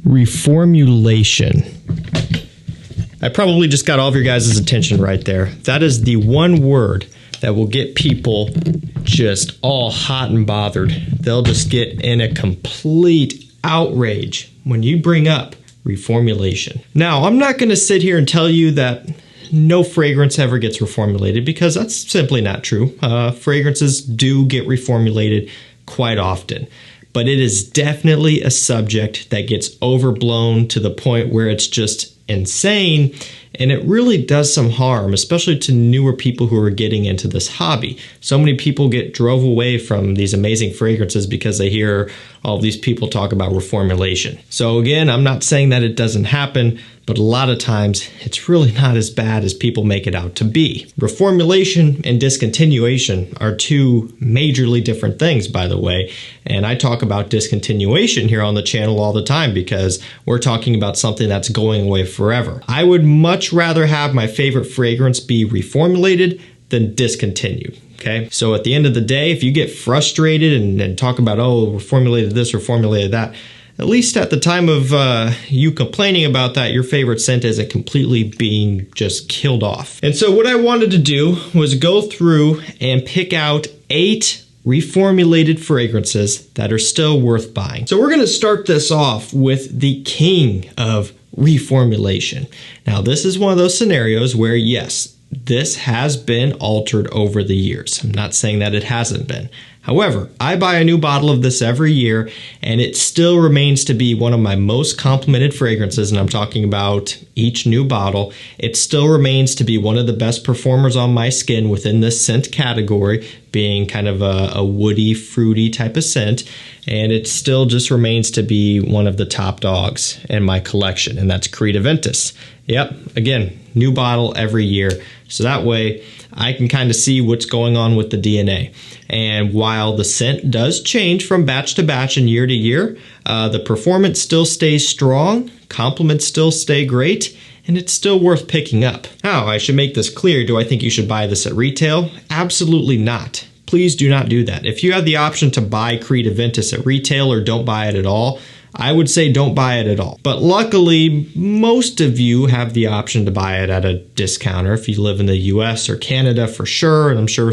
reformulation. I probably just got all of your guys' attention right there. That is the one word that will get people just all hot and bothered. They'll just get in a complete outrage when you bring up reformulation. Now, I'm not going to sit here and tell you that no fragrance ever gets reformulated, because that's simply not true. Fragrances do get reformulated quite often, but it is definitely a subject that gets overblown to the point where it's just insane, and it really does some harm, especially to newer people who are getting into this hobby. So many people get drove away from these amazing fragrances because they hear all these people talk about reformulation. So again, I'm not saying that it doesn't happen, but a lot of times it's really not as bad as people make it out to be. Reformulation and discontinuation are two majorly different things, by the way. And I talk about discontinuation here on the channel all the time because we're talking about something that's going away forever. I would much rather have my favorite fragrance be reformulated than discontinued. Okay, so at the end of the day, if you get frustrated and talk about, oh, reformulated this, reformulated that, at least at the time of you complaining about that, your favorite scent isn't completely being just killed off. And so what I wanted to do was go through and pick out 8 reformulated fragrances that are still worth buying. So we're going to start this off with the king of reformulation. Now, this is one of those scenarios where, yes, this has been altered over the years. I'm not saying that it hasn't been. However, I buy a new bottle of this every year, and it still remains to be one of my most complimented fragrances, and I'm talking about each new bottle. It still remains to be one of the best performers on my skin within this scent category, being kind of a woody, fruity type of scent, and it still just remains to be one of the top dogs in my collection, and that's Creed Aventus. Yep, again, new bottle every year, so that way I can kind of see what's going on with the DNA. And while the scent does change from batch to batch and year to year, the performance still stays strong, compliments still stay great, and it's still worth picking up. Now, I should make this clear. Do I think you should buy this at retail? Absolutely not. Please do not do that. If you have the option to buy Creed Aventus at retail or don't buy it at all, I would say don't buy it at all. But luckily, most of you have the option to buy it at a discounter if you live in the US or Canada for sure. And I'm sure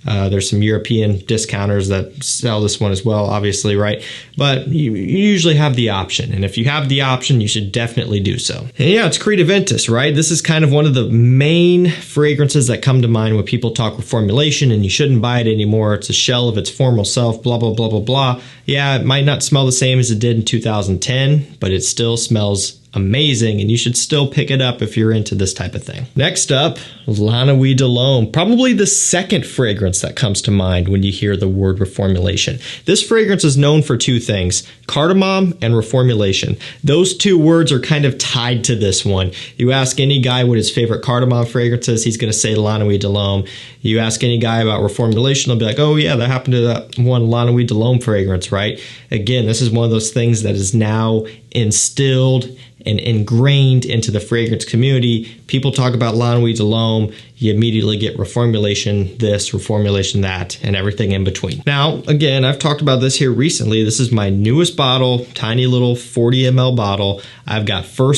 there's some European discounters that sell this one as well, obviously, right? But you usually have the option. And if you have the option, you should definitely do so. And yeah, it's Creed Aventus, right? This is kind of one of the main fragrances that come to mind when people talk reformulation, and you shouldn't buy it anymore. It's a shell of its former self, blah, blah, blah, blah, blah. Yeah, it might not smell the same as it did in 2010, but it still smells amazing, and you should still pick it up if you're into this type of thing. Next up, La Nuit de l'Homme, probably the second fragrance that comes to mind when you hear the word reformulation. This fragrance is known for two things: cardamom and reformulation. Those two words are kind of tied to this one. You ask any guy what his favorite cardamom fragrance is, he's going to say La Nuit de l'Homme. You ask any guy about reformulation, they'll be like, oh yeah, that happened to that one La Nuit de l'Homme fragrance, right? Again, this is one of those things that is now instilled and ingrained into the fragrance community. People talk about La Nuit de l'Homme, you immediately get reformulation this, reformulation that, and everything in between. Now, again, I've talked about this here recently. This is my newest bottle, tiny little 40 ml bottle. I've got four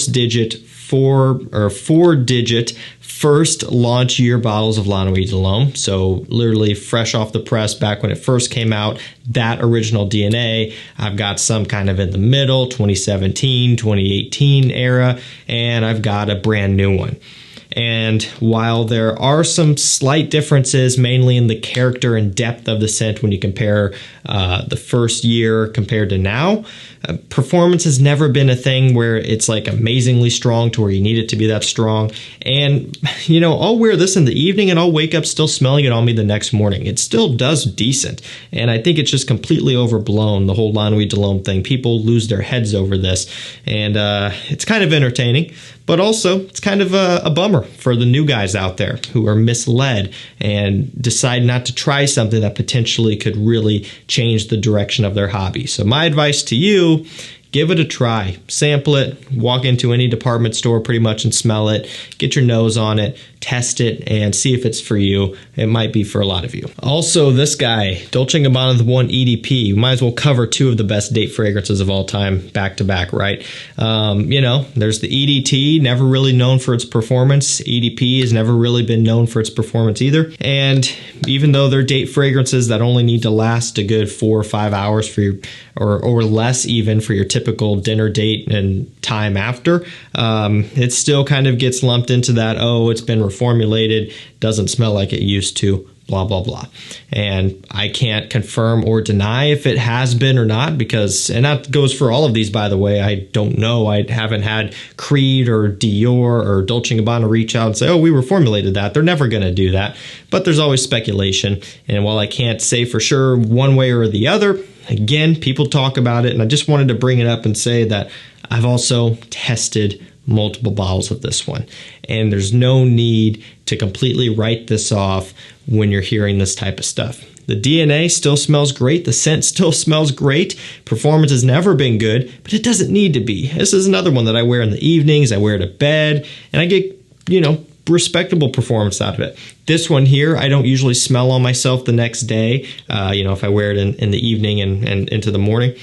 digit first launch year bottles of La Nuit de l'Homme. So literally fresh off the press back when it first came out, that original DNA. I've got some kind of in the middle, 2017, 2018 era, and I've got a brand new one. And while there are some slight differences, mainly in the character and depth of the scent when you compare the first year compared to now, performance has never been a thing where it's like amazingly strong to where you need it to be that strong. And, you know, I'll wear this in the evening and I'll wake up still smelling it on me the next morning. It still does decent. And I think it's just completely overblown, the whole La Nuit de l'Homme thing. People lose their heads over this. And it's kind of entertaining, but also it's kind of a bummer for the new guys out there who are misled and decide not to try something that potentially could really change the direction of their hobby. So my advice to you, give it a try. Sample it, walk into any department store pretty much and smell it, get your nose on it, test it, and see if it's for you. It might be for a lot of you. Also, this guy, Dolce Gabbana The One EDP. Might as well cover two of the best date fragrances of all time back to back, right? You know, there's the EDT, never really known for its performance. EDP has never really been known for its performance either. And even though they're date fragrances that only need to last a good 4 or 5 hours for your, or less even for your typical dinner date and time after, it still kind of gets lumped into that, oh, it's been reformulated, doesn't smell like it used to, blah, blah, blah. And I can't confirm or deny if it has been or not, because, and that goes for all of these, by the way, I don't know. I haven't had Creed or Dior or Dolce & Gabbana reach out and say, oh, we reformulated that. They're never going to do that. But there's always speculation. And while I can't say for sure one way or the other, again, people talk about it. And I just wanted to bring it up and say that I've also tested multiple bottles of this one, and there's no need to completely write this off when you're hearing this type of stuff. The DNA still smells great, the scent still smells great, performance has never been good, but it doesn't need to be. This is another one that I wear in the evenings, I wear to bed, and I get, you know, respectable performance out of it. This one here, I don't usually smell on myself the next day, you know, if I wear it in the evening and into the morning.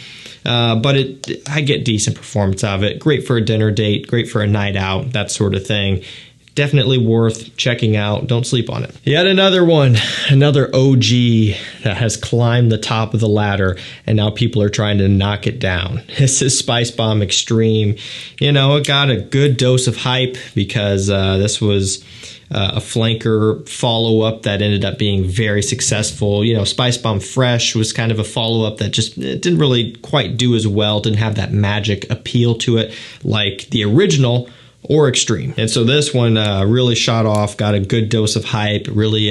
But I get decent performance out of it. Great for a dinner date, great for a night out, that sort of thing. Definitely worth checking out. Don't sleep on it. Yet another one, another OG that has climbed the top of the ladder, and now people are trying to knock it down. This is Spice Bomb Extreme. You know, it got a good dose of hype because this was a flanker follow-up that ended up being very successful. You know, Spice Bomb Fresh was kind of a follow-up that just didn't really quite do as well, didn't have that magic appeal to it like the original or Extreme. And so this one really shot off, got a good dose of hype, really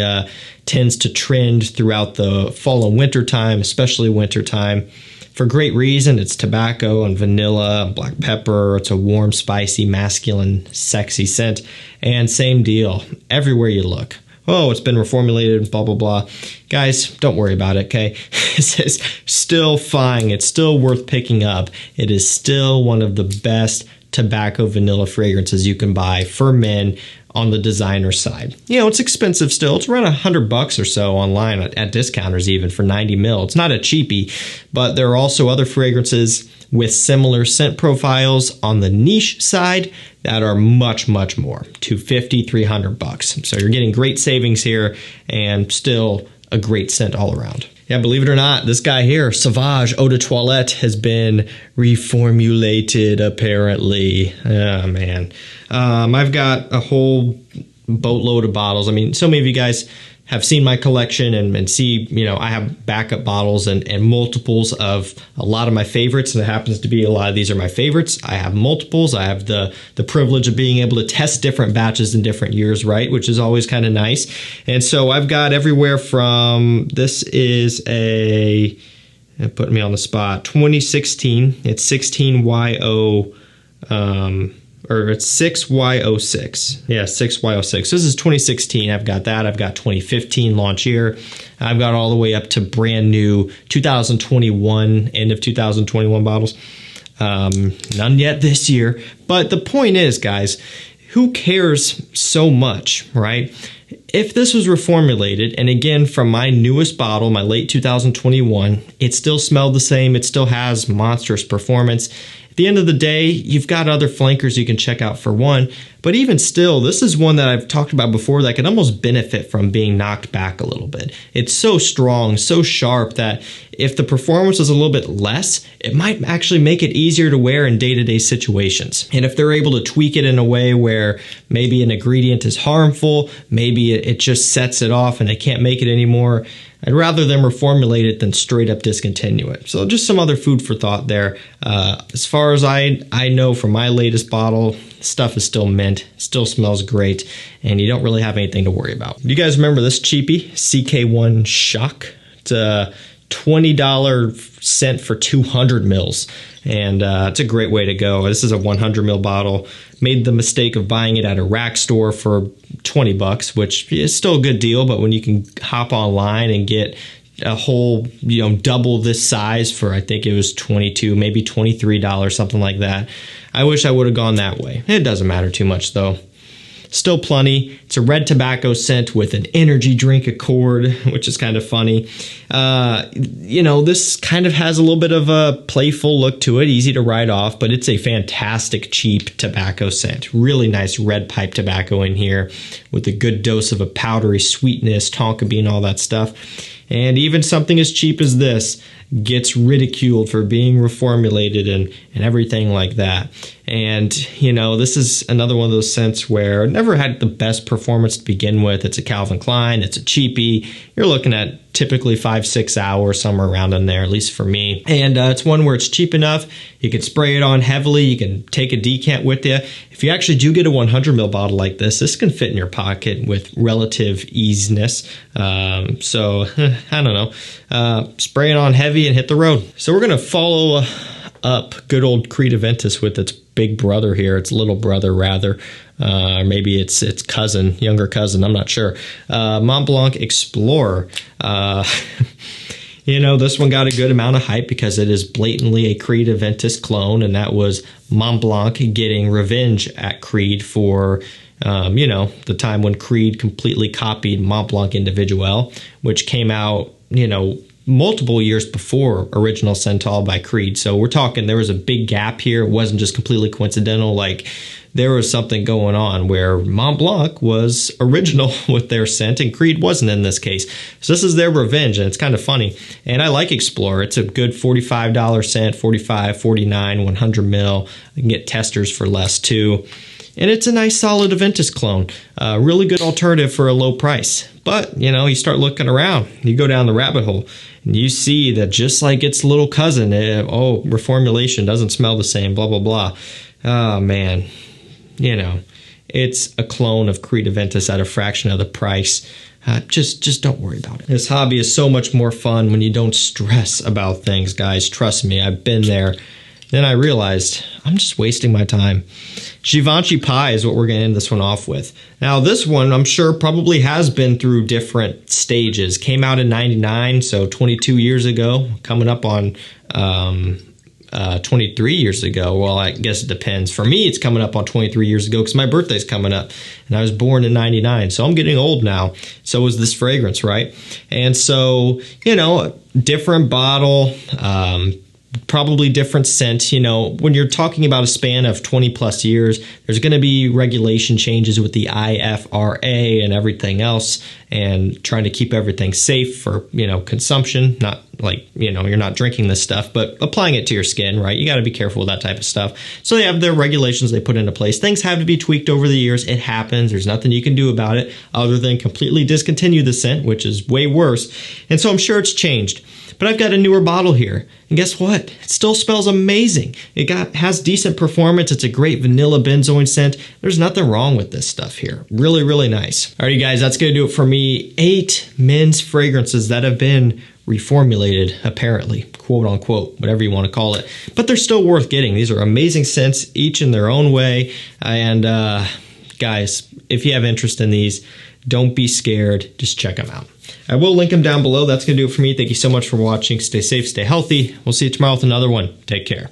tends to trend throughout the fall and winter time, especially winter time. For great reason. It's tobacco and vanilla and black pepper. It's a warm, spicy, masculine, sexy scent. And same deal, everywhere you look. Oh, it's been reformulated, blah, blah, blah. Guys, don't worry about it, okay? This is still fine. It's still worth picking up. It is still one of the best tobacco vanilla fragrances you can buy for men on the designer side. You know, it's expensive still. It's around $100 or so online at discounters even for 90 mil. It's not a cheapie, but there are also other fragrances with similar scent profiles on the niche side that are much, much more, $250, $300. So you're getting great savings here and still a great scent all around. Yeah, believe it or not, this guy here, Sauvage Eau de Toilette, has been reformulated, apparently. Oh, man. I've got a whole boatload of bottles. I mean, so many of you guys have seen my collection and see, you know, I have backup bottles and multiples of a lot of my favorites. And it happens to be a lot of these are my favorites. I have multiples. I have the privilege of being able to test different batches in different years, right? Which is always kind of nice. And so I've got everywhere from, this is put me on the spot, 2016. It's 16YO, or it's 6Y06. Yeah, 6Y06. This is 2016. I've got that. I've got 2015 launch year. I've got all the way up to brand new 2021, end of 2021 bottles. None yet this year. But the point is, guys, who cares so much, right? If this was reformulated, and again, from my newest bottle, my late 2021, it still smelled the same. It still has monstrous performance. At the end of the day, you've got other flankers you can check out for one, but even still, this is one that I've talked about before that could almost benefit from being knocked back a little bit. It's so strong, so sharp that if the performance is a little bit less, it might actually make it easier to wear in day-to-day situations. And if they're able to tweak it in a way where maybe an ingredient is harmful, maybe it just sets it off and they can't make it anymore, I'd rather them reformulate it than straight up discontinue it. So just some other food for thought there. As far as I know from my latest bottle, stuff is still mint, still smells great, and you don't really have anything to worry about. Do you guys remember this cheapie? CK1 Shock. It's a $20 scent for 200 mils. And it's a great way to go. This is a 100 ml bottle. Made the mistake of buying it at a rack store for $20, which is still a good deal, but when you can hop online and get a whole, double this size for, I think it was $22, maybe $23, something like that. I wish I would have gone that way. It doesn't matter too much though. Still plenty. It's a red tobacco scent with an energy drink accord, which is kind of funny. This kind of has a little bit of a playful look to it, easy to write off, but it's a fantastic cheap tobacco scent. Really nice red pipe tobacco in here with a good dose of a powdery sweetness, tonka bean, all that stuff. And even something as cheap as this gets ridiculed for being reformulated and everything like that. And, this is another one of those scents where it never had the best performance to begin with. It's a Calvin Klein, it's a cheapie. You're looking at typically 5-6 hours, somewhere around in there, at least for me. And it's one where it's cheap enough. You can spray it on heavily. You can take a decant with you. If you actually do get a 100 ml bottle like this can fit in your pocket with relative easiness. So I don't know. Spray it on heavy and hit the road. So we're going to follow up good old Creed Aventus with its big brother here, its little brother rather, maybe it's cousin, younger cousin, I'm not sure. Mont Blanc Explorer. This one got a good amount of hype because it is blatantly a Creed Aventus clone, and that was Mont Blanc getting revenge at Creed for the time when Creed completely copied Mont Blanc Individuel, which came out, multiple years before original Centol by Creed. So we're talking there was a big gap here. It wasn't just completely coincidental. Like there was something going on where Mont Blanc was original with their scent and Creed wasn't in this case. So this is their revenge, and it's kind of funny. And I like Explorer. It's a good $45 scent, $45, $49, 100 mil. I can get testers for less too. And it's a nice solid Aventus clone. Really good alternative for a low price. But, you start looking around, you go down the rabbit hole, and you see that just like its little cousin, reformulation doesn't smell the same, blah, blah, blah. Oh, man. It's a clone of Creed Aventus at a fraction of the price. Just don't worry about it. This hobby is so much more fun when you don't stress about things, guys. Trust me, I've been there. Then I realized I'm just wasting my time. Givenchy Pie is what we're going to end this one off with. Now, this one, I'm sure, probably has been through different stages. Came out in 99, so 22 years ago. Coming up on 23 years ago. Well, I guess it depends. For me, it's coming up on 23 years ago because my birthday's coming up. And I was born in 99, so I'm getting old now. So is this fragrance, right? And so, different bottle, probably different scent. When you're talking about a span of 20 plus years, there's going to be regulation changes with the IFRA and everything else, and trying to keep everything safe for, consumption, not like, you're not drinking this stuff, but applying it to your skin, right? You got to be careful with that type of stuff. So they have their regulations they put into place. Things have to be tweaked over the years. It happens. There's nothing you can do about it other than completely discontinue the scent, which is way worse. And so I'm sure it's changed. But I've got a newer bottle here, and guess what? It still smells amazing. It has decent performance. It's a great vanilla benzoin scent. There's nothing wrong with this stuff here. Really, really nice. All right, you guys, that's going to do it for me. 8 men's fragrances that have been reformulated, apparently, quote unquote, whatever you want to call it. But they're still worth getting. These are amazing scents, each in their own way. And guys, if you have interest in these, don't be scared. Just check them out. I will link them down below. That's going to do it for me. Thank you so much for watching. Stay safe, stay healthy. We'll see you tomorrow with another one. Take care.